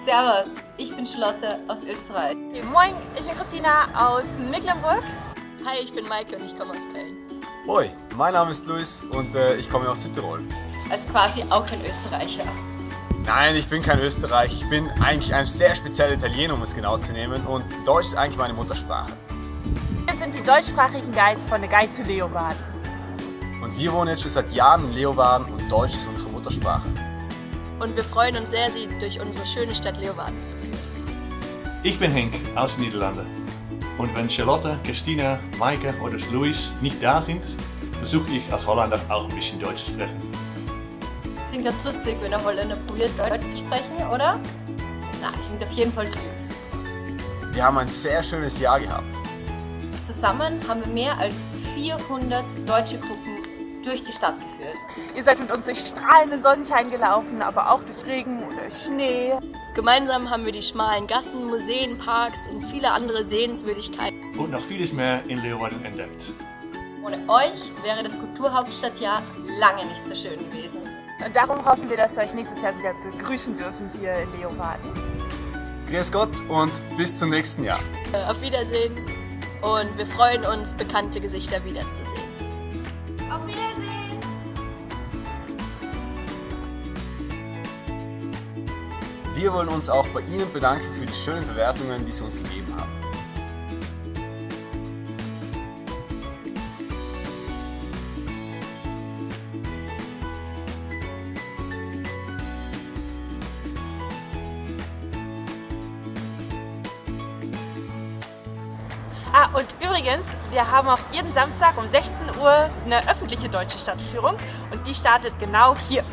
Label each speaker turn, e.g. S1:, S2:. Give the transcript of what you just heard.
S1: Servus, ich bin Charlotte aus Österreich.
S2: Moin, ich bin Christina aus Mecklenburg.
S3: Hi, ich bin Maike und ich komme aus Köln.
S4: Hoi, mein Name ist Luis und ich komme aus Südtirol.
S1: Als quasi auch ein Österreicher.
S4: Nein, ich bin kein Österreicher. Ich bin eigentlich ein sehr spezieller Italiener, um es genau zu nehmen. Und Deutsch ist eigentlich meine Muttersprache.
S2: Wir sind die deutschsprachigen Guides von der Guide to Leeuwarden.
S4: Und wir wohnen jetzt schon seit Jahren in Leeuwarden und Deutsch ist unsere Muttersprache.
S3: Und wir freuen uns sehr, Sie durch unsere schöne Stadt Leeuwarden zu führen.
S5: Ich bin Henk aus den Niederlanden. Und wenn Charlotte, Christina, Maike oder Luis nicht da sind, versuche ich als Holländer auch ein bisschen Deutsch zu sprechen.
S1: Klingt ganz lustig, wenn ein Holländer probiert, Deutsch zu sprechen, oder? Na, klingt auf jeden Fall süß.
S4: Wir haben ein sehr schönes Jahr gehabt.
S1: Zusammen haben wir mehr als 400 deutsche Gruppen durch die Stadt geführt.
S2: Ihr seid mit uns durch strahlenden Sonnenschein gelaufen, aber auch durch Regen oder Schnee.
S3: Gemeinsam haben wir die schmalen Gassen, Museen, Parks und viele andere Sehenswürdigkeiten.
S5: Und noch vieles mehr in Leeuwarden entdeckt.
S1: Ohne euch wäre das Kulturhauptstadtjahr lange nicht so schön gewesen.
S2: Und darum hoffen wir, dass wir euch nächstes Jahr wieder begrüßen dürfen hier in Leeuwarden.
S4: Grüß Gott und bis zum nächsten Jahr.
S3: Auf Wiedersehen und wir freuen uns, bekannte Gesichter wiederzusehen.
S2: Auf Wiedersehen!
S4: Wir wollen uns auch bei Ihnen bedanken für die schönen Bewertungen, die Sie uns gegeben haben.
S2: Und übrigens, wir haben auch jeden Samstag um 16 Uhr eine öffentliche deutsche Stadtführung und die startet genau hier.